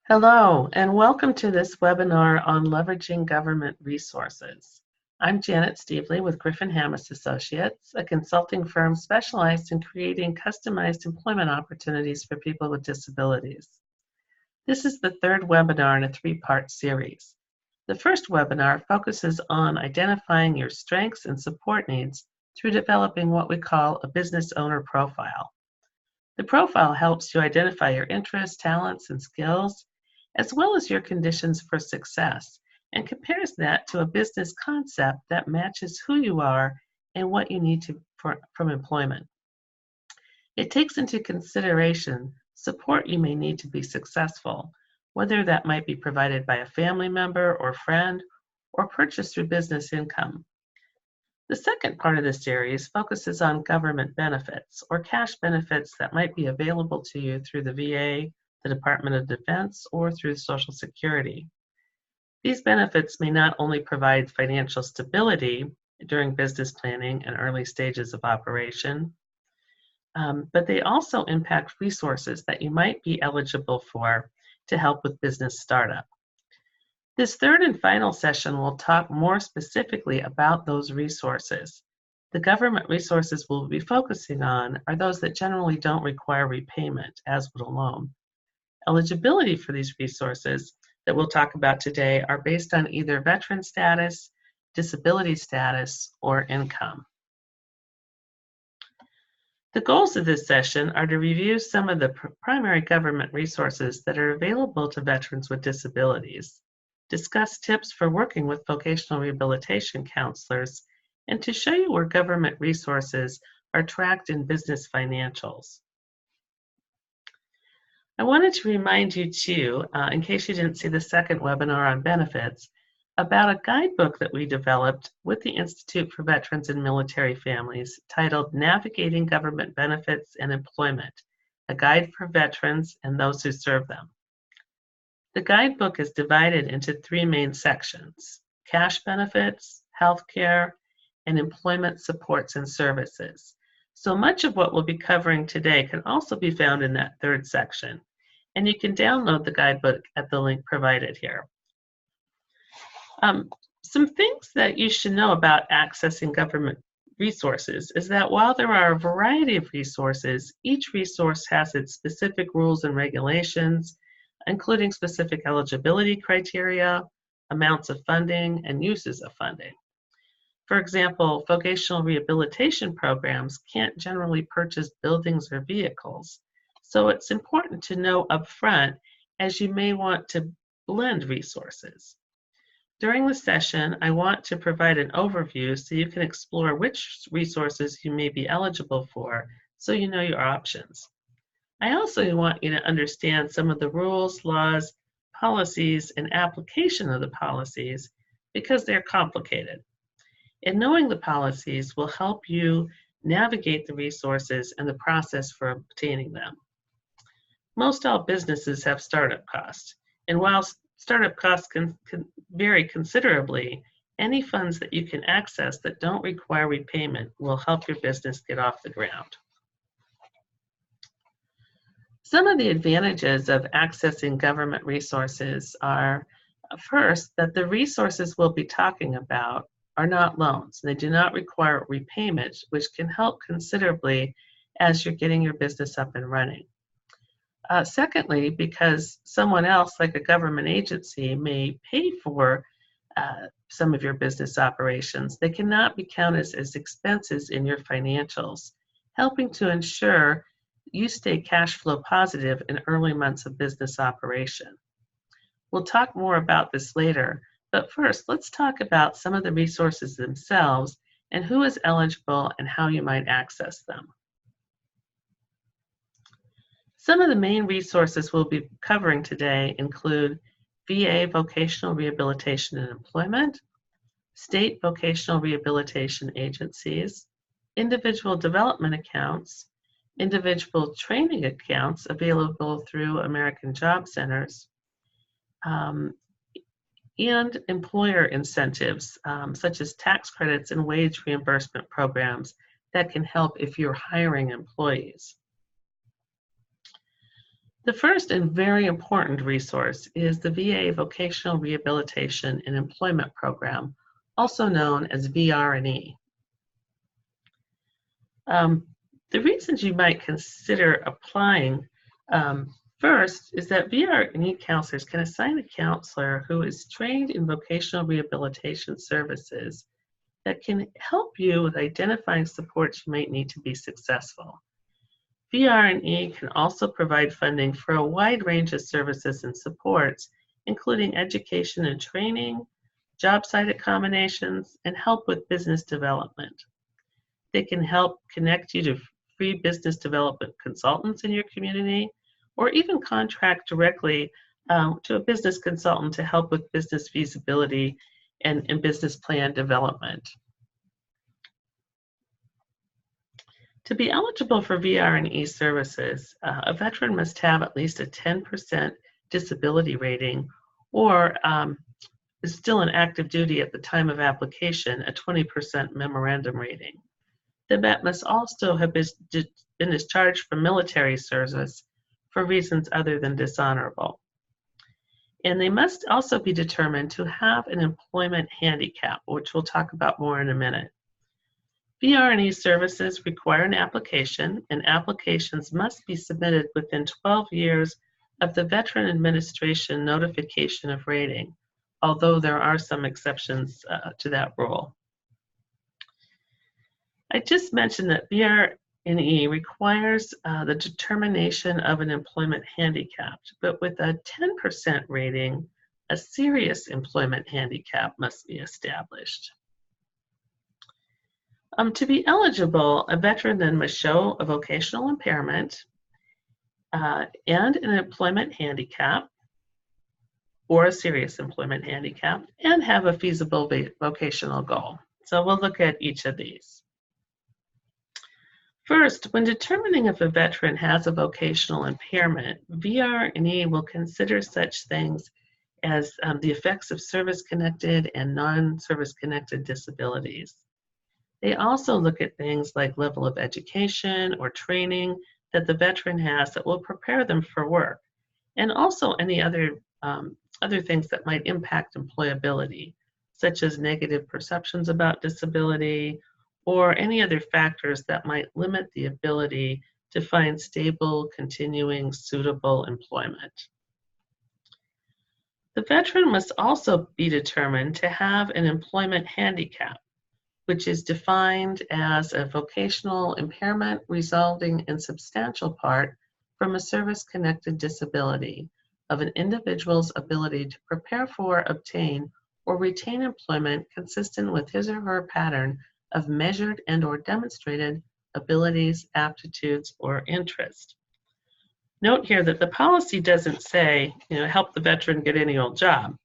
Hello, and welcome to this webinar on leveraging government resources. I'm Janet Stevely with Griffin-Hammis Associates, a consulting firm specialized in creating customized employment opportunities for people with disabilities. This is the third webinar in a three-part series. The first webinar focuses on identifying your strengths and support needs through developing what we call a business owner profile. The profile helps you identify your interests, talents, and skills, as well as your conditions for success, and compares that to a business concept that matches who you are and what you need from employment. It takes into consideration support you may need to be successful, whether that might be provided by a family member or friend, or purchased through business income. The second part of the series focuses on government benefits, or cash benefits that might be available to you through the VA, the Department of Defense, or through Social Security. These benefits may not only provide financial stability during business planning and early stages of operation, but they also impact resources that you might be eligible for to help with business startup. This third and final session will talk more specifically about those resources. The government resources we'll be focusing on are those that generally don't require repayment, as would a loan. Eligibility for these resources that we'll talk about today are based on either veteran status, disability status, or income. The goals of this session are to review some of the primary government resources that are available to veterans with disabilities, discuss tips for working with vocational rehabilitation counselors, and to show you where government resources are tracked in business financials. I wanted to remind you too, in case you didn't see the second webinar on benefits, about a guidebook that we developed with the Institute for Veterans and Military Families titled Navigating Government Benefits and Employment, a guide for veterans and those who serve them. The guidebook is divided into three main sections: cash benefits, healthcare, and employment supports and services. So much of what we'll be covering today can also be found in that third section, and you can download the guidebook at the link provided here. Some things that you should know about accessing government resources is that while there are a variety of resources, each resource has its specific rules and regulations, including specific eligibility criteria, amounts of funding, and uses of funding. For example, vocational rehabilitation programs can't generally purchase buildings or vehicles, so it's important to know upfront, as you may want to blend resources. During the session, I want to provide an overview so you can explore which resources you may be eligible for, so you know your options. I also want you to understand some of the rules, laws, policies, and application of the policies because they're complicated. And knowing the policies will help you navigate the resources and the process for obtaining them. Most all businesses have startup costs, and while startup costs can vary considerably, any funds that you can access that don't require repayment will help your business get off the ground. Some of the advantages of accessing government resources are, first, that the resources we'll be talking about are not loans. They do not require repayment, which can help considerably as you're getting your business up and running. Secondly, because someone else, like a government agency, may pay for some of your business operations, they cannot be counted as expenses in your financials, helping to ensure you stay cash flow positive in early months of business operation. We'll talk more about this later, but first, let's talk about some of the resources themselves and who is eligible and how you might access them. Some of the main resources we'll be covering today include VA Vocational Rehabilitation and Employment, state vocational rehabilitation agencies, individual development accounts, individual training accounts available through American Job Centers, and employer incentives such as tax credits and wage reimbursement programs that can help if you're hiring employees. The first and very important resource is the VA Vocational Rehabilitation and Employment Program, also known as VR&E. The reasons you might consider applying first is that VR&E counselors can assign a counselor who is trained in vocational rehabilitation services that can help you with identifying supports you might need to be successful. VR&E can also provide funding for a wide range of services and supports, including education and training, job site accommodations, and help with business development. They can help connect you to free business development consultants in your community, or even contract directly to a business consultant to help with business feasibility and business plan development. To be eligible for VR&E services, a veteran must have at least a 10% disability rating, or is still in active duty at the time of application, a 20% memorandum rating. The vet must also have been discharged from military service for reasons other than dishonorable. And they must also be determined to have an employment handicap, which we'll talk about more in a minute. VR&E services require an application, and applications must be submitted within 12 years of the Veteran Administration notification of rating, although there are some exceptions to that rule. I just mentioned that VR&E requires the determination of an employment handicap, but with a 10% rating, a serious employment handicap must be established. To be eligible, a veteran then must show a vocational impairment and an employment handicap, or a serious employment handicap, and have a feasible vocational goal. So we'll look at each of these. First, when determining if a veteran has a vocational impairment, VR&E will consider such things as the effects of service-connected and non-service-connected disabilities. They also look at things like level of education or training that the veteran has that will prepare them for work, and also any other things that might impact employability, such as negative perceptions about disability, or any other factors that might limit the ability to find stable, continuing, suitable employment. The veteran must also be determined to have an employment handicap, which is defined as a vocational impairment resulting in substantial part from a service-connected disability of an individual's ability to prepare for, obtain, or retain employment consistent with his or her pattern of measured and/or demonstrated abilities, aptitudes, or interest. Note here that the policy doesn't say, help the veteran get any old job.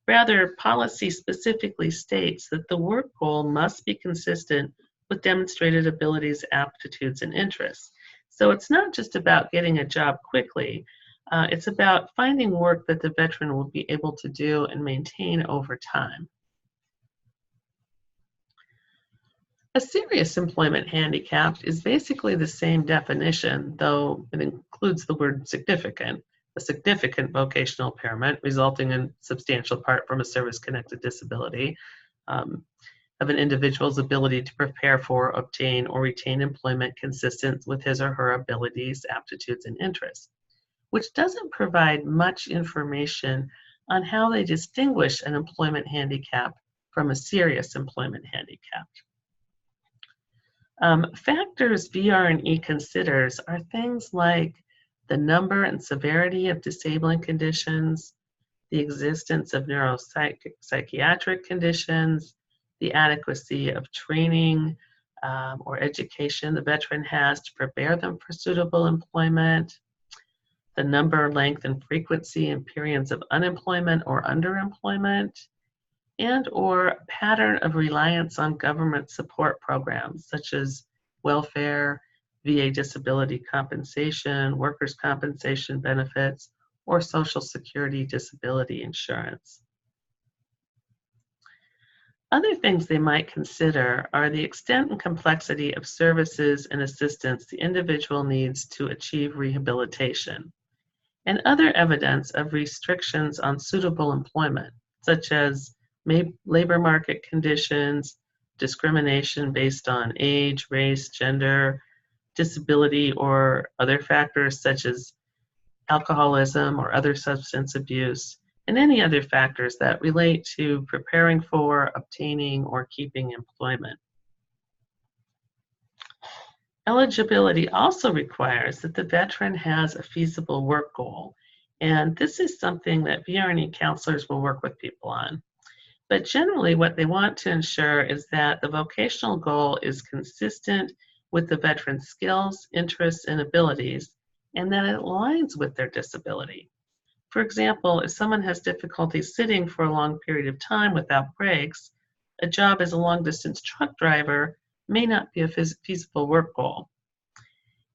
Rather, policy specifically states that the work goal must be consistent with demonstrated abilities, aptitudes, and interests. So it's not just about getting a job quickly. It's about finding work that the veteran will be able to do and maintain over time. A serious employment handicap is basically the same definition, though it includes the word significant. A significant vocational impairment resulting in substantial part from a service-connected disability of an individual's ability to prepare for, obtain, or retain employment consistent with his or her abilities, aptitudes, and interests, which doesn't provide much information on how they distinguish an employment handicap from a serious employment handicap. Factors VR&E considers are things like the number and severity of disabling conditions, the existence of neuropsychiatric conditions, the adequacy of training or education the veteran has to prepare them for suitable employment, the number, length, and frequency and periods of unemployment or underemployment, and or pattern of reliance on government support programs such as welfare, VA disability compensation, workers' compensation benefits, or Social Security disability insurance. Other things they might consider are the extent and complexity of services and assistance the individual needs to achieve rehabilitation, and other evidence of restrictions on suitable employment, such as labor market conditions, discrimination based on age, race, gender, disability, or other factors such as alcoholism or other substance abuse, and any other factors that relate to preparing for, obtaining, or keeping employment. Eligibility also requires that the veteran has a feasible work goal, and this is something that VRNE counselors will work with people on. But generally, what they want to ensure is that the vocational goal is consistent with the veteran's skills, interests, and abilities, and that it aligns with their disability. For example, if someone has difficulty sitting for a long period of time without breaks, a job as a long-distance truck driver may not be a feasible work goal.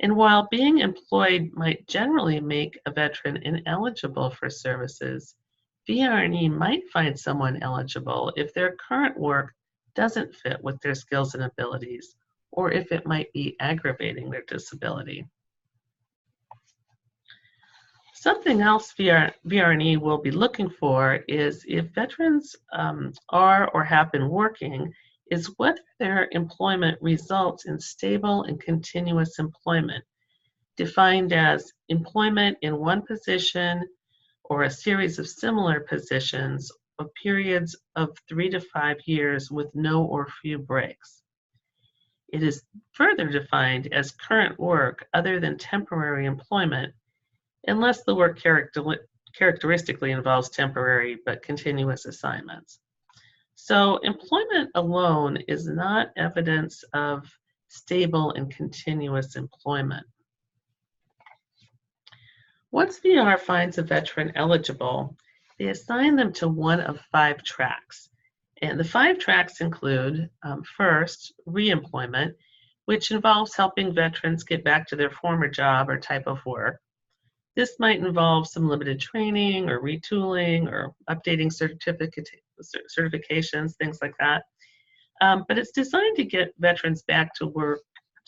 And while being employed might generally make a veteran ineligible for services, VRNE might find someone eligible if their current work doesn't fit with their skills and abilities, or if it might be aggravating their disability. Something else VRNE will be looking for is if veterans are or have been working, is whether their employment results in stable and continuous employment, defined as employment in one position or a series of similar positions of periods of 3 to 5 years with no or few breaks. It is further defined as current work other than temporary employment, unless the work characteristically involves temporary but continuous assignments. So employment alone is not evidence of stable and continuous employment. Once VR finds a veteran eligible, they assign them to one of 5 tracks. And the 5 tracks include, first, reemployment, which involves helping veterans get back to their former job or type of work. This might involve some limited training or retooling or updating certifications, things like that. But it's designed to get veterans back to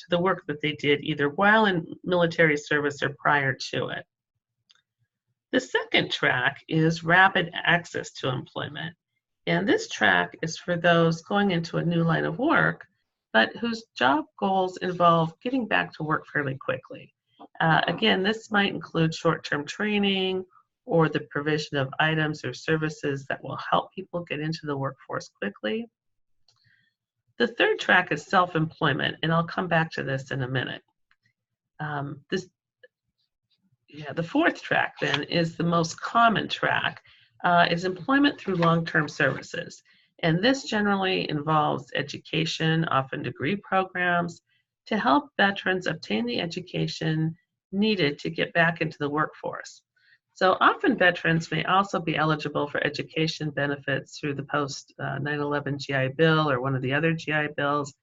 the work that they did either while in military service or prior to it. The second track is rapid access to employment. And this track is for those going into a new line of work, but whose job goals involve getting back to work fairly quickly. Again, this might include short-term training or the provision of items or services that will help people get into the workforce quickly. The third track is self-employment, and I'll come back to this in a minute. The fourth track then is the most common track, is employment through long-term services. And this generally involves education, often degree programs, to help veterans obtain the education needed to get back into the workforce. So often veterans may also be eligible for education benefits through the post 9/11 GI Bill or one of the other GI bills.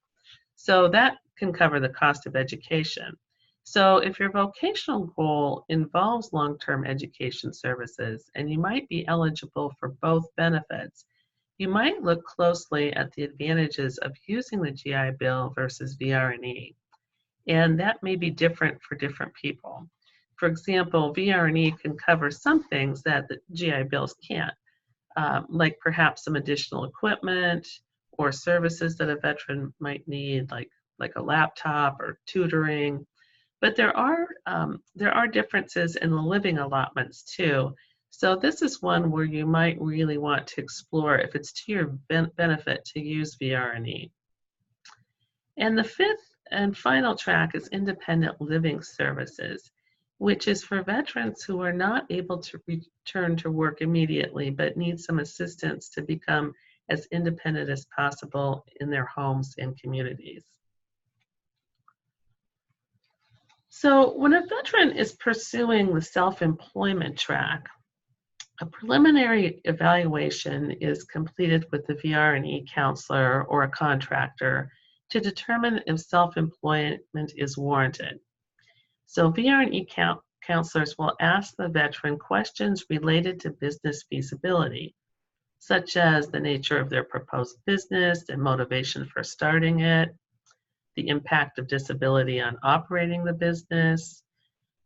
So that can cover the cost of education. So if your vocational goal involves long-term education services and you might be eligible for both benefits, you might look closely at the advantages of using the GI Bill versus VRNE. And that may be different for different people. For example, VRNE can cover some things that the GI Bills can't, like perhaps some additional equipment or services that a veteran might need, like a laptop or tutoring. But there are differences in the living allotments too. So this is one where you might really want to explore if it's to your benefit to use VRNE. And the fifth and final track is independent living services, which is for veterans who are not able to return to work immediately but need some assistance to become as independent as possible in their homes and communities. So when a veteran is pursuing the self-employment track, a preliminary evaluation is completed with the VRNE counselor or a contractor to determine if self-employment is warranted. So VRNE counselors will ask the veteran questions related to business feasibility, such as the nature of their proposed business and motivation for starting it, the impact of disability on operating the business,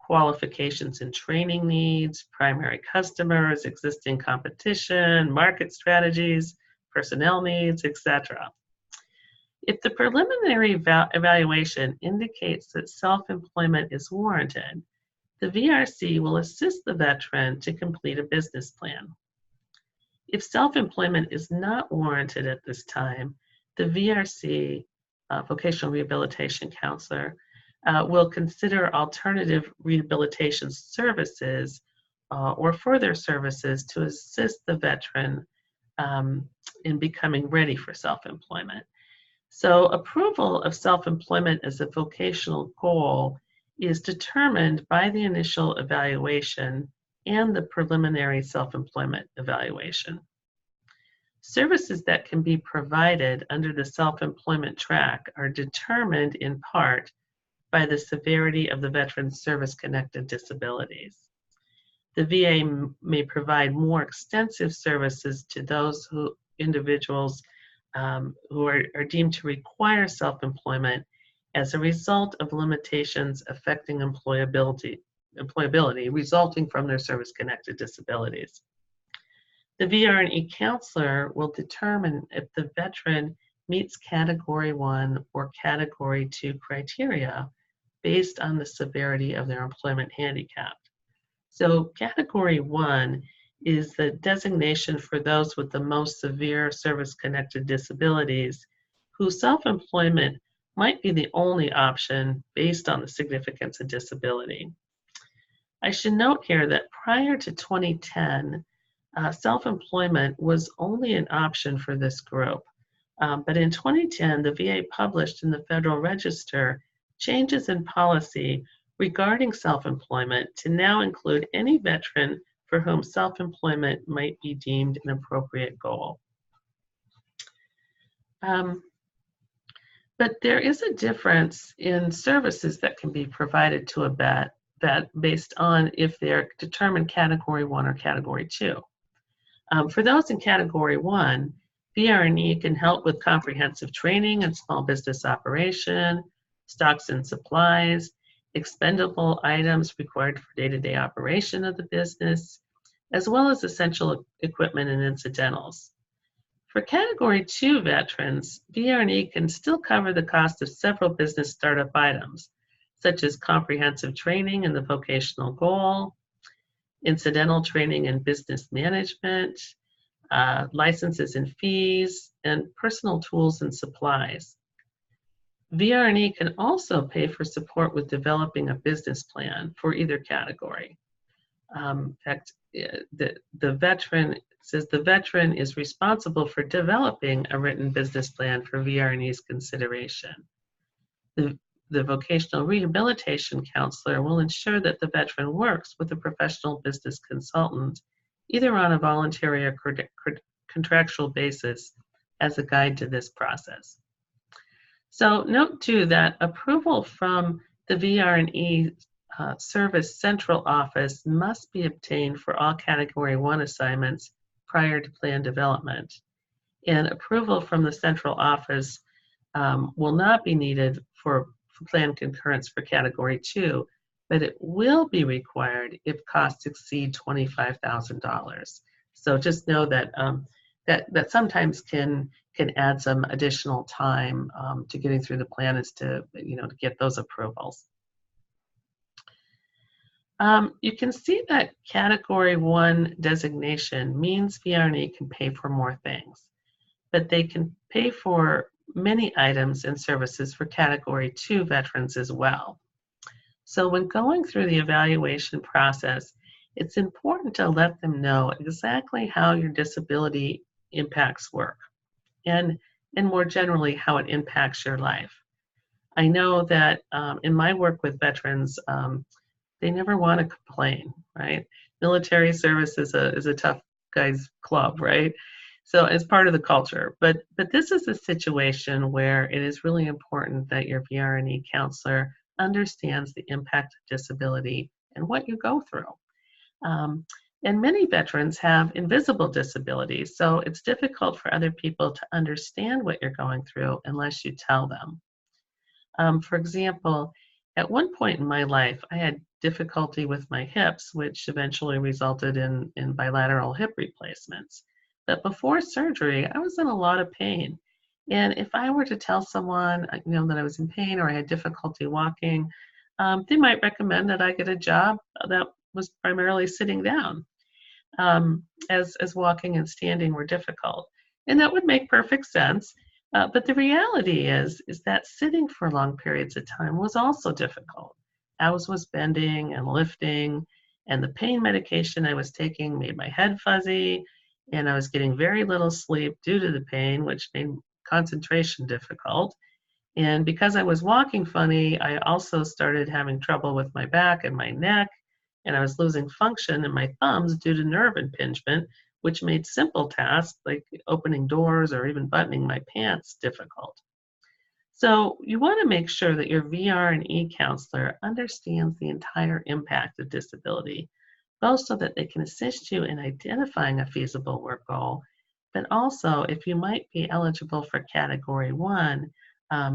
qualifications and training needs, primary customers, existing competition, market strategies, personnel needs, etc. If the preliminary evaluation indicates that self-employment is warranted, the VRC will assist the veteran to complete a business plan. If self-employment is not warranted at this time, the VRC, vocational rehabilitation counselor, will consider alternative rehabilitation services or further services to assist the veteran in becoming ready for self-employment. So approval of self-employment as a vocational goal is determined by the initial evaluation and the preliminary self-employment evaluation. Services that can be provided under the self-employment track are determined in part by the severity of the veteran's service-connected disabilities. The VA may provide more extensive services to those individuals who are deemed to require self-employment as a result of limitations affecting employability resulting from their service-connected disabilities. The VR&E counselor will determine if the veteran meets Category 1 or Category 2 criteria based on the severity of their employment handicap. So Category 1 is the designation for those with the most severe service-connected disabilities whose self-employment might be the only option based on the significance of disability. I should note here that prior to 2010, self-employment was only an option for this group. But in 2010, the VA published in the Federal Register changes in policy regarding self-employment to now include any veteran for whom self-employment might be deemed an appropriate goal. But there is a difference in services that can be provided to a vet based on if they're determined Category 1 or Category 2. For those in Category 1, VR&E can help with comprehensive training and small business operation, stocks and supplies, expendable items required for day-to-day operation of the business, as well as essential equipment and incidentals. For Category 2 veterans, VR&E can still cover the cost of several business startup items, such as comprehensive training in the vocational goal, incidental training in business management, licenses and fees, and personal tools and supplies. VR&E can also pay for support with developing a business plan for either category. In fact, the veteran says the veteran is responsible for developing a written business plan for VR&E's consideration. The vocational rehabilitation counselor will ensure that the veteran works with a professional business consultant, either on a voluntary or contractual basis, as a guide to this process. So note too that approval from the VR&E Service Central Office must be obtained for all Category 1 assignments prior to plan development. And approval from the Central Office will not be needed for plan concurrence for Category 2, but it will be required if costs exceed $25,000. So just know that that sometimes can add some additional time to getting through the plan as to get those approvals. You can see that Category 1 designation means VR&E can pay for more things, but they can pay for many items and services for Category 2 veterans as well. So when going through the evaluation process, it's important to let them know exactly how your disability impacts work and more generally how it impacts your life. I know that in my work with veterans, they never want to complain, right? Military service is a tough guy's club, right? So as part of the culture, but this is a situation where it is really important that your VR&E counselor understands the impact of disability and what you go through. And many veterans have invisible disabilities, so it's difficult for other people to understand what you're going through unless you tell them. For example, at one point in my life, I had difficulty with my hips, which eventually resulted in bilateral hip replacements. But before surgery, I was in a lot of pain. And if I were to tell someone, that I was in pain or I had difficulty walking, they might recommend that I get a job that was primarily sitting down, as walking and standing were difficult. And that would make perfect sense. But the reality is that sitting for long periods of time was also difficult. I was bending and lifting, and the pain medication I was taking made my head fuzzy, and I was getting very little sleep due to the pain, which made concentration difficult. And because I was walking funny, I also started having trouble with my back and my neck, and I was losing function in my thumbs due to nerve impingement, which made simple tasks like opening doors or even buttoning my pants difficult. So you want to make sure that your VR and E counselor understands the entire impact of disability, both so that they can assist you in identifying a feasible work goal, but also if you might be eligible for Category 1,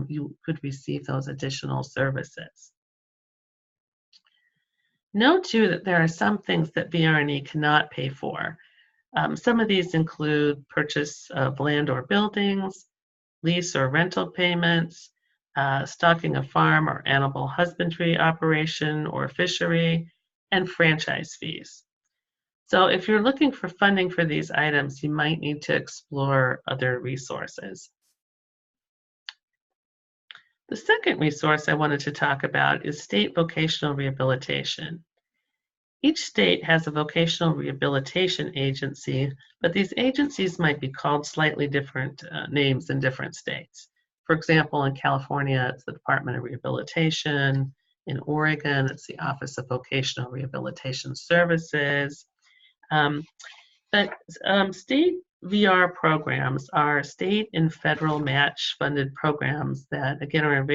you could receive those additional services. Note too that there are some things that VR&E cannot pay for. Some of these include purchase of land or buildings, lease or rental payments, stocking a farm or animal husbandry operation or fishery, and franchise fees. So if you're looking for funding for these items, you might need to explore other resources. The second resource I wanted to talk about is state vocational rehabilitation. Each state has a vocational rehabilitation agency, but these agencies might be called slightly different names in different states. For example, in California, it's the Department of Rehabilitation. In Oregon, it's the Office of Vocational Rehabilitation Services. State VR programs are state and federal match funded programs that, again, are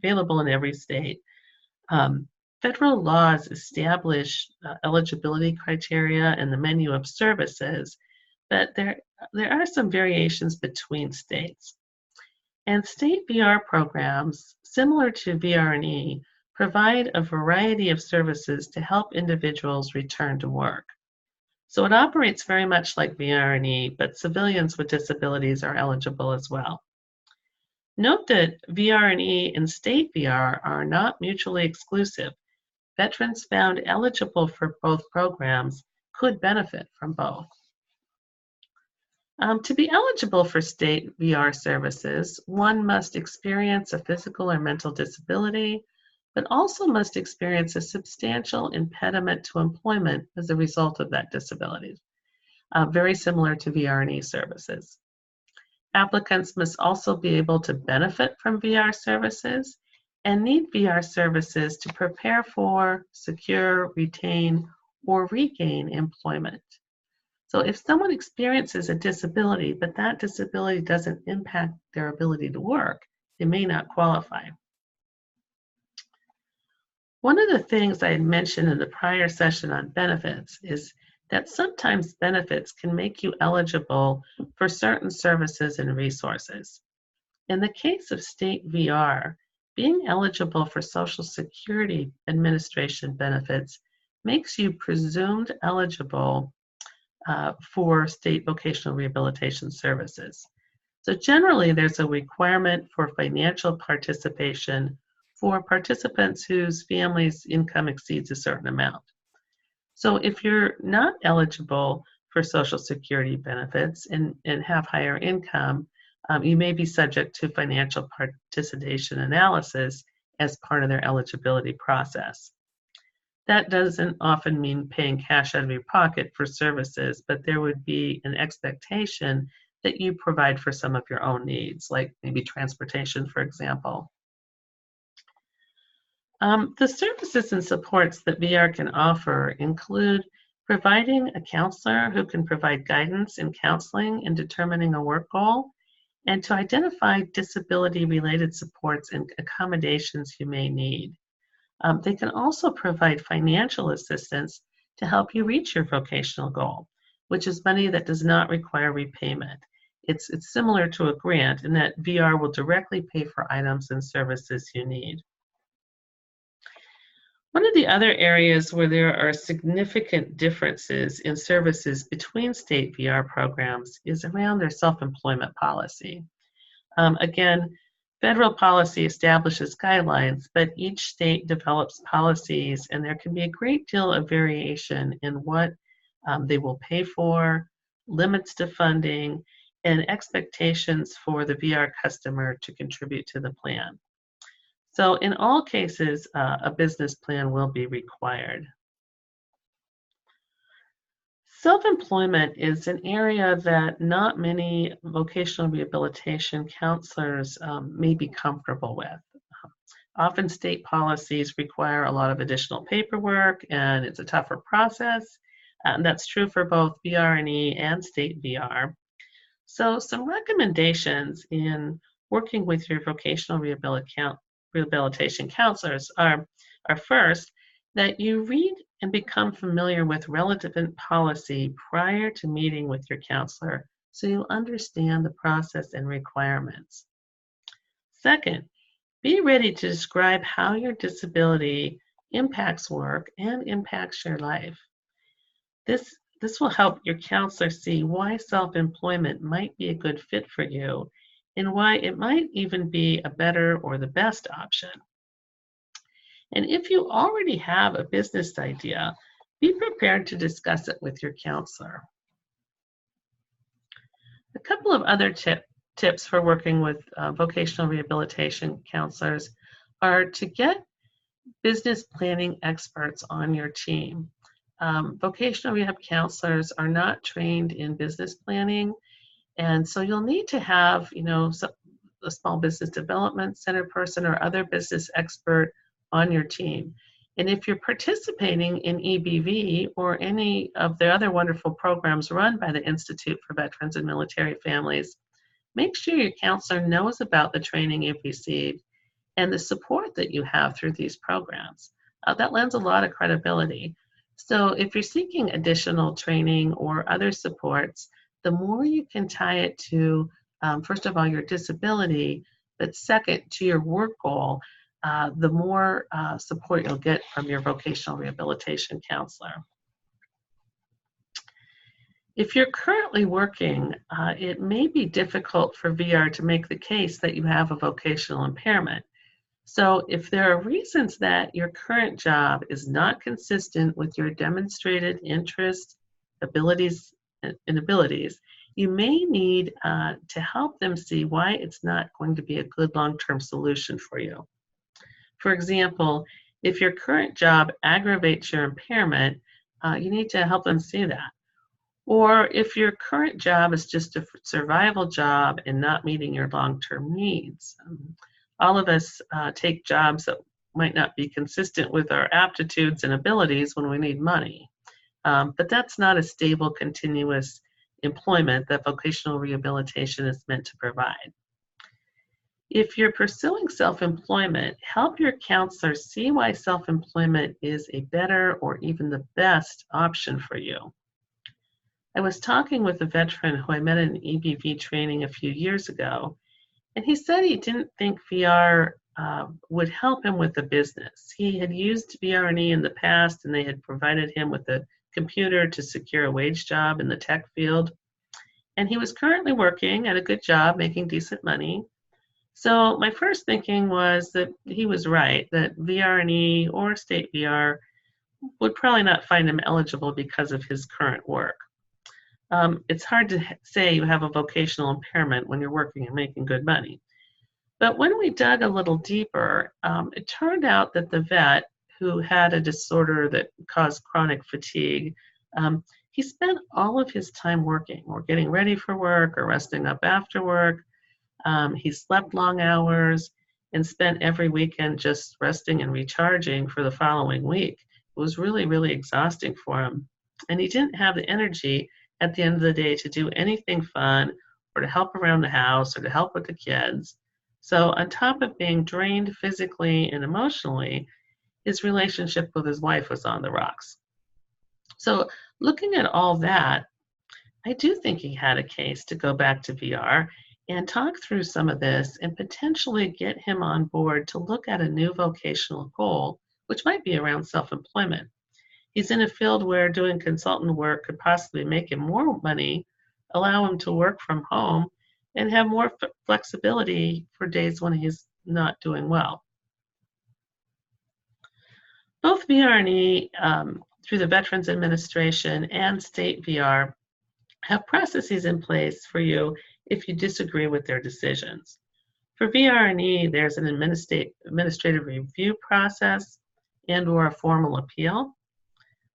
available in every state. Federal laws establish eligibility criteria and the menu of services, but there are some variations between states. And state VR programs, similar to VR&E, provide a variety of services to help individuals return to work. So it operates very much like VR&E, but civilians with disabilities are eligible as well. Note that VR&E and state VR are not mutually exclusive. Veterans found eligible for both programs could benefit from both. To be eligible for state VR services, one must experience a physical or mental disability, but also must experience a substantial impediment to employment as a result of that disability, very similar to VR&E services. Applicants must also be able to benefit from VR services and need VR services to prepare for, secure, retain, or regain employment. So if someone experiences a disability, but that disability doesn't impact their ability to work, they may not qualify. One of the things I had mentioned in the prior session on benefits is that sometimes benefits can make you eligible for certain services and resources. In the case of state VR, being eligible for Social Security Administration benefits makes you presumed eligible for state vocational rehabilitation services. So generally, there's a requirement for financial participation for participants whose family's income exceeds a certain amount. So if you're not eligible for Social Security benefits and have higher income, you may be subject to financial participation analysis as part of their eligibility process. That doesn't often mean paying cash out of your pocket for services, but there would be an expectation that you provide for some of your own needs, like maybe transportation, for example. The services and supports that VR can offer include providing a counselor who can provide guidance and counseling in determining a work goal, and to identify disability-related supports and accommodations you may need. They can also provide financial assistance to help you reach your vocational goal, which is money that does not require repayment. It's similar to a grant in that VR will directly pay for items and services you need. One of the other areas where there are significant differences in services between state VR programs is around their self-employment policy. Again, federal policy establishes guidelines, but each state develops policies, and there can be a great deal of variation in what they will pay for, limits to funding, and expectations for the VR customer to contribute to the plan. So in all cases, a business plan will be required. Self-employment is an area that not many vocational rehabilitation counselors may be comfortable with. Often state policies require a lot of additional paperwork, and it's a tougher process. And that's true for both VRNE and state VR. So some recommendations in working with your vocational rehabilitation counselors are first, that you read and become familiar with relevant policy prior to meeting with your counselor so you understand the process and requirements. Second, be ready to describe how your disability impacts work and impacts your life. This will help your counselor see why self-employment might be a good fit for you and why it might even be a better or the best option. And if you already have a business idea, be prepared to discuss it with your counselor. A couple of other tips for working with vocational rehabilitation counselors are to get business planning experts on your team. Vocational rehab counselors are not trained in business planning, and so you'll need to have, a small business development center person or other business expert on your team. And if you're participating in EBV or any of the other wonderful programs run by the Institute for Veterans and Military Families, make sure your counselor knows about the training you've received and the support that you have through these programs. That lends a lot of credibility. So if you're seeking additional training or other supports, the more you can tie it to, first of all, your disability, but second, to your work goal, the more support you'll get from your vocational rehabilitation counselor. If you're currently working, it may be difficult for VR to make the case that you have a vocational impairment. So if there are reasons that your current job is not consistent with your demonstrated interests, abilities, you may need to help them see why it's not going to be a good long-term solution for you. For example, if your current job aggravates your impairment, you need to help them see that. Or if your current job is just a survival job and not meeting your long-term needs. All of us take jobs that might not be consistent with our aptitudes and abilities when we need money. But that's not a stable, continuous employment that vocational rehabilitation is meant to provide. If you're pursuing self-employment, help your counselor see why self-employment is a better or even the best option for you. I was talking with a veteran who I met in EBV training a few years ago, and he said he didn't think VR would help him with the business. He had used VRNE in the past, and they had provided him with a computer to secure a wage job in the tech field. And he was currently working at a good job, making decent money. So my first thinking was that he was right, that VRNE or state VR would probably not find him eligible because of his current work. It's hard to say you have a vocational impairment when you're working and making good money. But when we dug a little deeper, it turned out that the vet who had a disorder that caused chronic fatigue, he spent all of his time working or getting ready for work or resting up after work. He slept long hours and spent every weekend just resting and recharging for the following week. It was really, really exhausting for him. And he didn't have the energy at the end of the day to do anything fun or to help around the house or to help with the kids. So on top of being drained physically and emotionally, his relationship with his wife was on the rocks. So looking at all that, I do think he had a case to go back to VR and talk through some of this and potentially get him on board to look at a new vocational goal which might be around self-employment. He's in a field where doing consultant work could possibly make him more money, allow him to work from home, and have more flexibility for days when he's not doing well. Both VRE through the Veterans Administration and state VR have processes in place for you if you disagree with their decisions. For VR&E, there's an administrative review process and/or a formal appeal.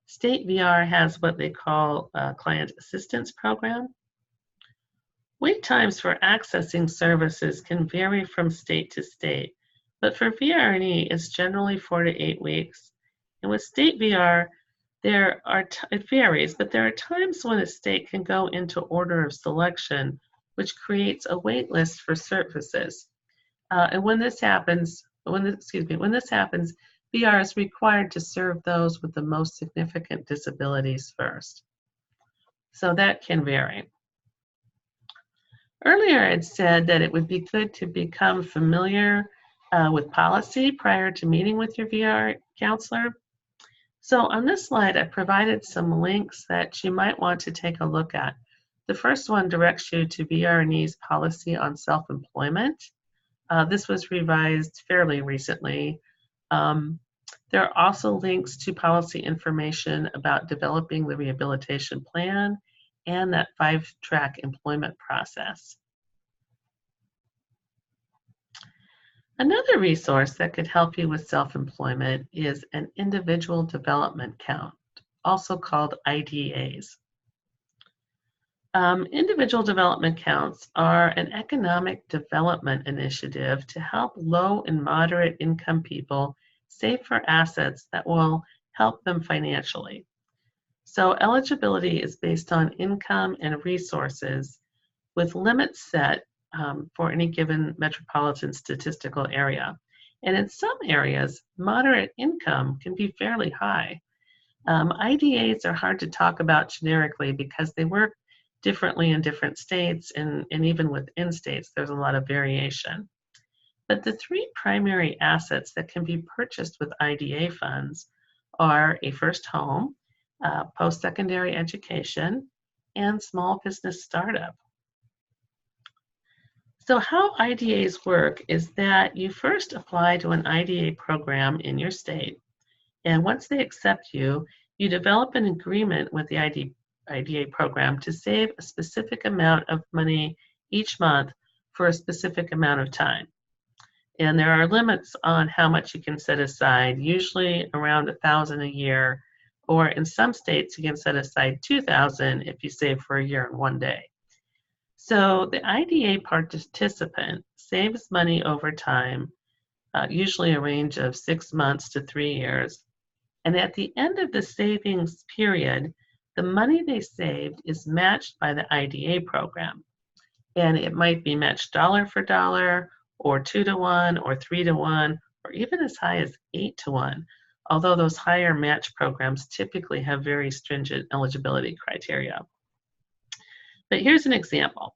State VR has what they call a client assistance program. Wait times for accessing services can vary from state to state, but for VR&E, it's generally 4 to 8 weeks. And with state VR, it varies, but there are times when a state can go into order of selection, which creates a wait list for services. And when this happens, VR is required to serve those with the most significant disabilities first. So that can vary. Earlier, I'd said that it would be good to become familiar with policy prior to meeting with your VR counselor. So on this slide, I provided some links that you might want to take a look at. The first one directs you to VR&E's policy on self-employment. This was revised fairly recently. There are also links to policy information about developing the rehabilitation plan and that 5-track employment process. Another resource that could help you with self-employment is an individual development count, also called IDAs. Individual development counts are an economic development initiative to help low and moderate income people save for assets that will help them financially. So eligibility is based on income and resources with limits set for any given metropolitan statistical area. And in some areas, moderate income can be fairly high. IDAs are hard to talk about generically because they work differently in different states, and even within states, there's a lot of variation. But the 3 primary assets that can be purchased with IDA funds are a first home, post-secondary education, and small business startup. So how IDAs work is that you first apply to an IDA program in your state, and once they accept you, you develop an agreement with the IDA program to save a specific amount of money each month for a specific amount of time. And there are limits on how much you can set aside, usually around $1,000 a year, or in some states you can set aside $2,000 if you save for a year and 1 day. So the IDA participant saves money over time, usually a range of 6 months to 3 years. And at the end of the savings period, the money they saved is matched by the IDA program. And it might be matched dollar for dollar, or 2 to 1, or 3 to 1, or even as high as 8 to 1, although those higher match programs typically have very stringent eligibility criteria. But here's an example.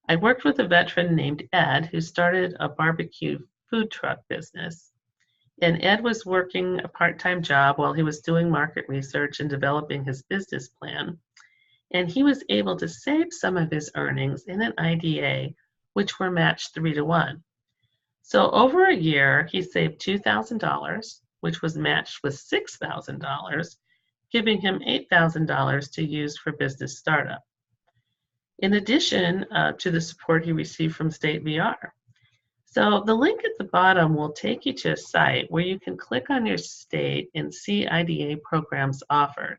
I worked with a veteran named Ed who started a barbecue food truck business. And Ed was working a part-time job while he was doing market research and developing his business plan. And he was able to save some of his earnings in an IDA, which were matched 3 to 1. So over a year, he saved $2,000, which was matched with $6,000, giving him $8,000 to use for business startup. In addition to the support he received from State VR. So the link at the bottom will take you to a site where you can click on your state and see IDA programs offered.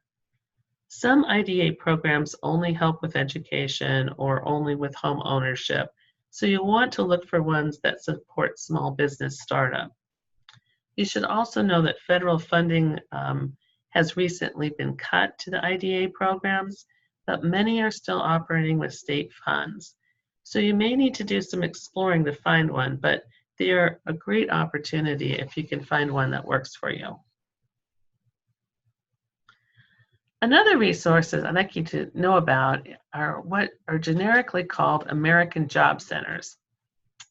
Some IDA programs only help with education or only with home ownership, so you'll want to look for ones that support small business startup. You should also know that federal funding has recently been cut to the IDA programs, but many are still operating with state funds. So you may need to do some exploring to find one, but they are a great opportunity if you can find one that works for you. Another resource I'd like you to know about are what are generically called American Job Centers.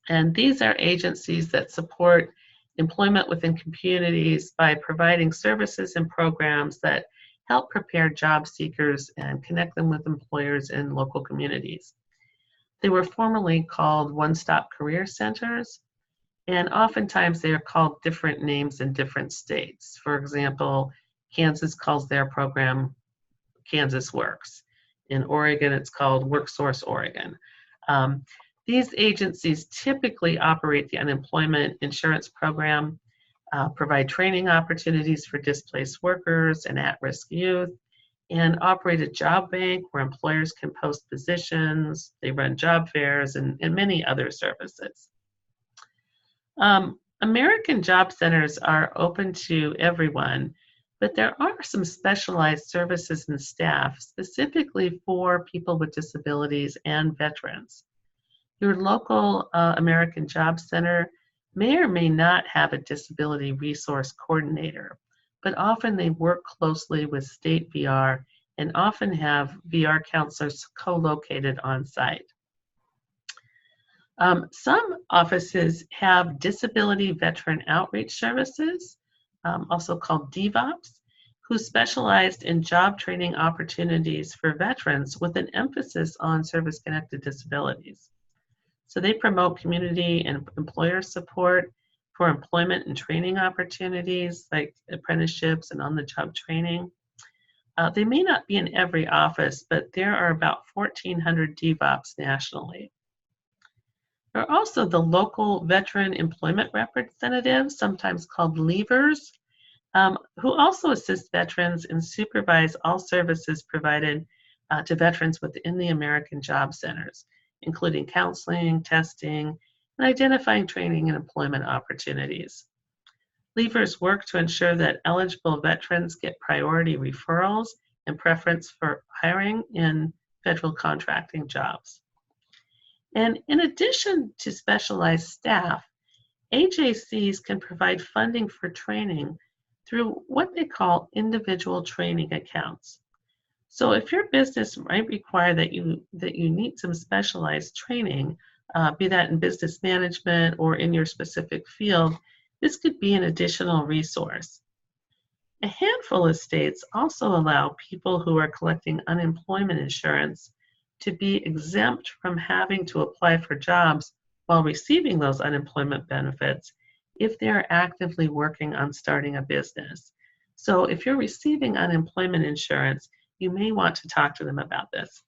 And these are agencies that support employment within communities by providing services and programs that help prepare job seekers and connect them with employers in local communities. They were formerly called one-stop career centers, and oftentimes they are called different names in different states. For example, Kansas calls their program Kansas Works. In Oregon, it's called WorkSource Oregon. These agencies typically operate the unemployment insurance program, provide training opportunities for displaced workers and at-risk youth, and operate a job bank where employers can post positions. They run job fairs and many other services. American Job Centers are open to everyone, but there are some specialized services and staff specifically for people with disabilities and veterans. Your local American Job Center may or may not have a disability resource coordinator, but often they work closely with state VR and often have VR counselors co-located on site. Some offices have disability veteran outreach services, also called DVOPs, who specialized in job training opportunities for veterans with an emphasis on service-connected disabilities. So they promote community and employer support for employment and training opportunities like apprenticeships and on-the-job training. They may not be in every office, but there are about 1,400 DVOPs nationally. There are also the local veteran employment representatives, sometimes called LVERs, who also assist veterans and supervise all services provided to veterans within the American Job Centers, including counseling, testing, and identifying training and employment opportunities. LVERs work to ensure that eligible veterans get priority referrals and preference for hiring in federal contracting jobs. And in addition to specialized staff, AJCs can provide funding for training through what they call individual training accounts. So if your business might require that you need some specialized training, be that in business management or in your specific field, this could be an additional resource. A handful of states also allow people who are collecting unemployment insurance to be exempt from having to apply for jobs while receiving those unemployment benefits if they're actively working on starting a business. So if you're receiving unemployment insurance, you may want to talk to them about this.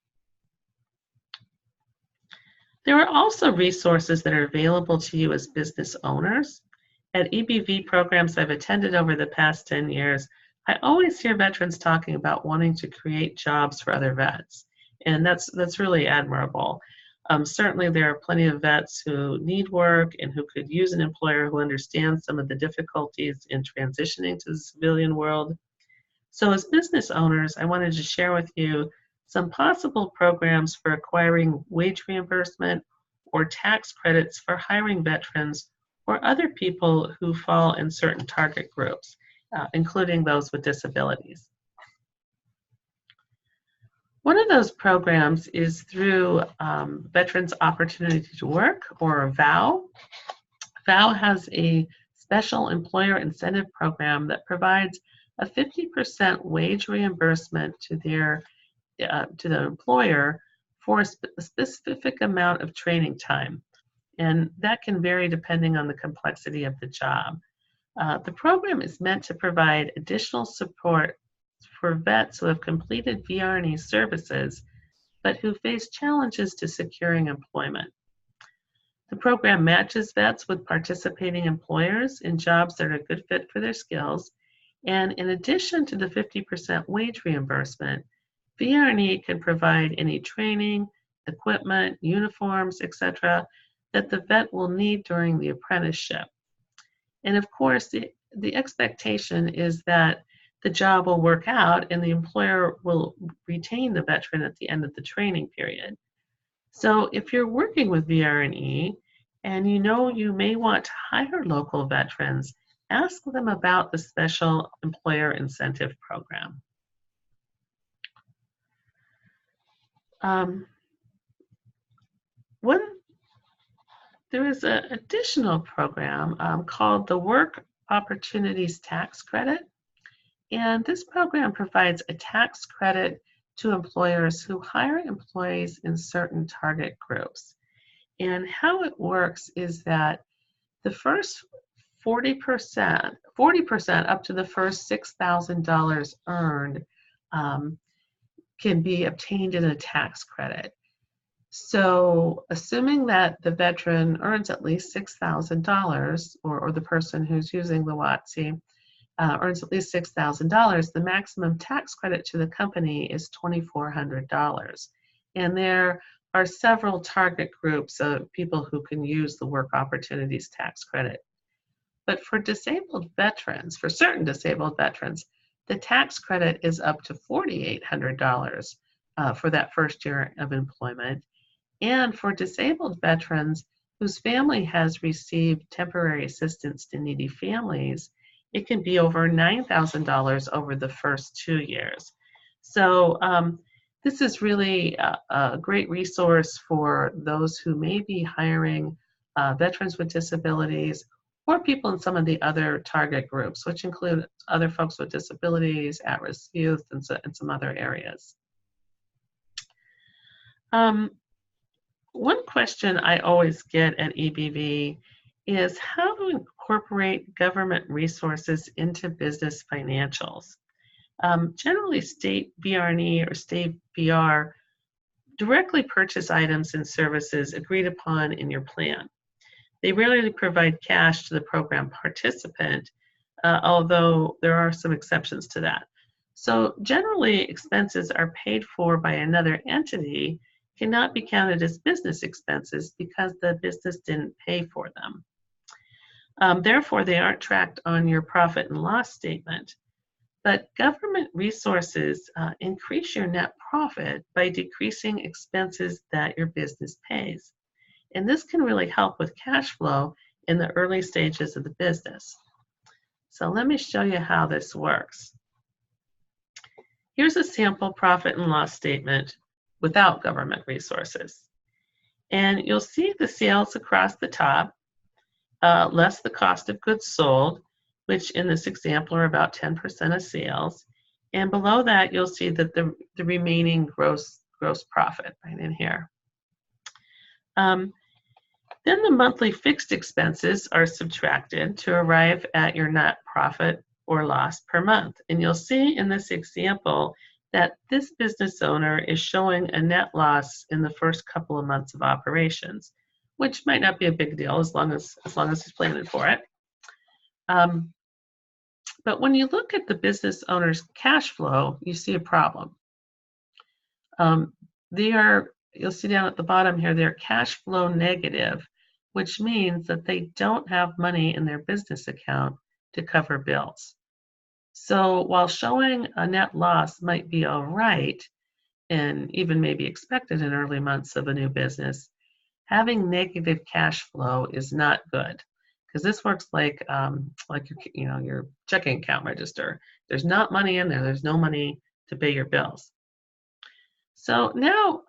There are also resources that are available to you as business owners. At EBV programs I've attended over the past 10 years, I always hear veterans talking about wanting to create jobs for other vets. And that's really admirable. Certainly there are plenty of vets who need work and who could use an employer who understands some of the difficulties in transitioning to the civilian world. So as business owners, I wanted to share with you some possible programs for acquiring wage reimbursement or tax credits for hiring veterans or other people who fall in certain target groups, including those with disabilities. One of those programs is through Veterans Opportunity to Work, or VOW. VOW has a special employer incentive program that provides a 50% wage reimbursement to the employer for a specific amount of training time. And that can vary depending on the complexity of the job. The program is meant to provide additional support for vets who have completed VR&E services, but who face challenges to securing employment. The program matches vets with participating employers in jobs that are a good fit for their skills, and in addition to the 50% wage reimbursement, VR&E can provide any training, equipment, uniforms, etc., that the vet will need during the apprenticeship. And of course, the expectation is that the job will work out and the employer will retain the veteran at the end of the training period. So if you're working with VR&E and you know you may want to hire local veterans, ask them about the special employer incentive program. there is an additional program called the Work Opportunities Tax Credit. And this program provides a tax credit to employers who hire employees in certain target groups. And how it works is that the first 40% up to the first $6,000 earned can be obtained in a tax credit. So assuming that the veteran earns at least $6,000, or the person who's using the WOTC earns at least $6,000, the maximum tax credit to the company is $2,400. And there are several target groups of people who can use the Work Opportunities Tax Credit. But for disabled veterans, for certain disabled veterans, the tax credit is up to $4,800 for that first year of employment. And for disabled veterans whose family has received temporary assistance to needy families, it can be over $9,000 over the first 2 years. So this is really a great resource for those who may be hiring veterans with disabilities or people in some of the other target groups, which include other folks with disabilities, at-risk youth, and some other areas. One question I always get at EBV is how to incorporate government resources into business financials. Generally, state BR&E or state BR directly purchase items and services agreed upon in your plan. They rarely provide cash to the program participant, although there are some exceptions to that. So generally, expenses are paid for by another entity cannot be counted as business expenses because the business didn't pay for them. Therefore, they aren't tracked on your profit and loss statement. But government resources increase your net profit by decreasing expenses that your business pays. And this can really help with cash flow in the early stages of the business. So let me show you how this works. Here's a sample profit and loss statement without government resources. And you'll see the sales across the top, less the cost of goods sold, which in this example are about 10% of sales. And below that, you'll see that the remaining gross profit right in here. Then the monthly fixed expenses are subtracted to arrive at your net profit or loss per month. And you'll see in this example that this business owner is showing a net loss in the first couple of months of operations, which might not be a big deal as long as he's planning for it. But when you look at the business owner's cash flow, you see a problem. You'll see down at the bottom here, they're cash flow negative, which means that they don't have money in their business account to cover bills. So while showing a net loss might be all right, and even maybe expected in early months of a new business, having negative cash flow is not good, because this works like your checking account register. There's not money in there. There's no money to pay your bills. So now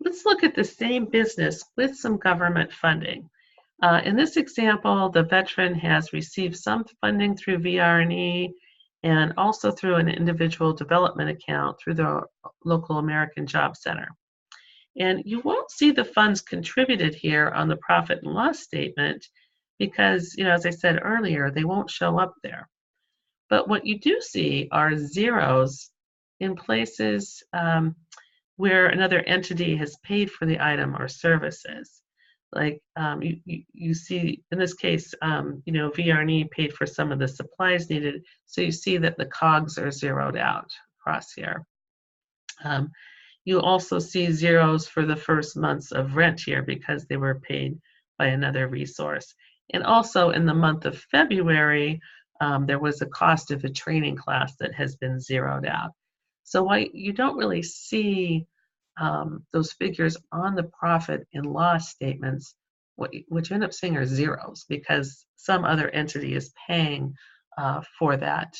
let's look at the same business with some government funding. In this example, the veteran has received some funding through VR&E and also through an individual development account through the local American Job Center. And you won't see the funds contributed here on the profit and loss statement because, as I said earlier, they won't show up there. But what you do see are zeros in places where another entity has paid for the item or services. Like you see, in this case, VR&E paid for some of the supplies needed, so you see that the COGS are zeroed out across here. You also see zeros for the first months of rent here because they were paid by another resource. And also in the month of February, there was a cost of a training class that has been zeroed out. So why you don't really see those figures on the profit and loss statements, what you end up seeing are zeros because some other entity is paying for that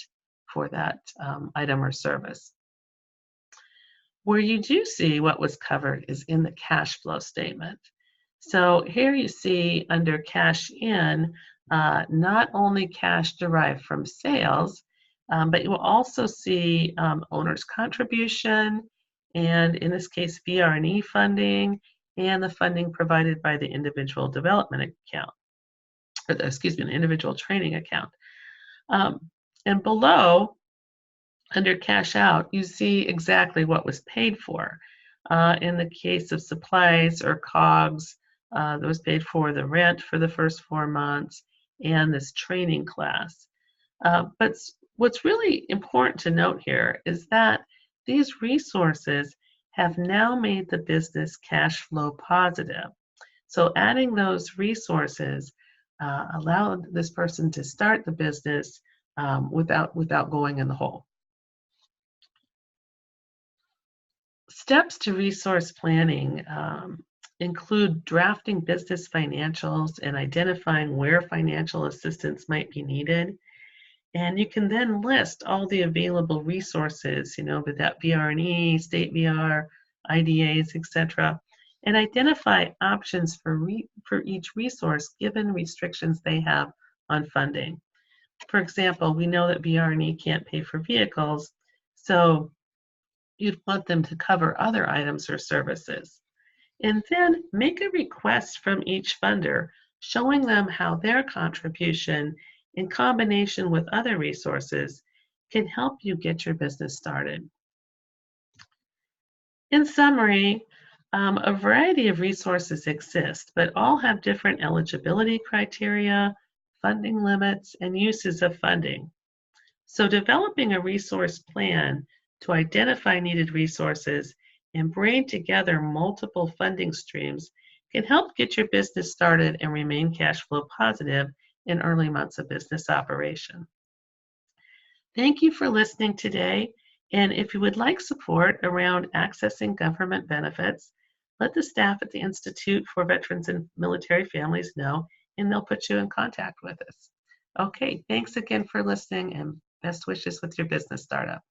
item or service. Where you do see what was covered is in the cash flow statement. So here you see under cash in, not only cash derived from sales, but you will also see owner's contribution, and in this case, VR&E funding, and the funding provided by the individual development account, or the, excuse me, the individual training account. And below, under cash out, you see exactly what was paid for. In the case of supplies or COGS, that was paid for the rent for the first 4 months and this training class. But what's really important to note here is that these resources have now made the business cash flow positive. So adding those resources allowed this person to start the business without going in the hole. Steps to resource planning include drafting business financials and identifying where financial assistance might be needed. And you can then list all the available resources, with that VR&E, state VR, IDAs, etc., and identify options for each resource given restrictions they have on funding. For example, we know that VR&E can't pay for vehicles, so you'd want them to cover other items or services. And then make a request from each funder showing them how their contribution in combination with other resources can help you get your business started. In summary, a variety of resources exist, but all have different eligibility criteria, funding limits, and uses of funding. So developing a resource plan to identify needed resources and bring together multiple funding streams can help get your business started and remain cash flow positive in early months of business operation. Thank you for listening today, and if you would like support around accessing government benefits, let the staff at the Institute for Veterans and Military Families know, and they'll put you in contact with us. Okay, thanks again for listening, and best wishes with your business startup.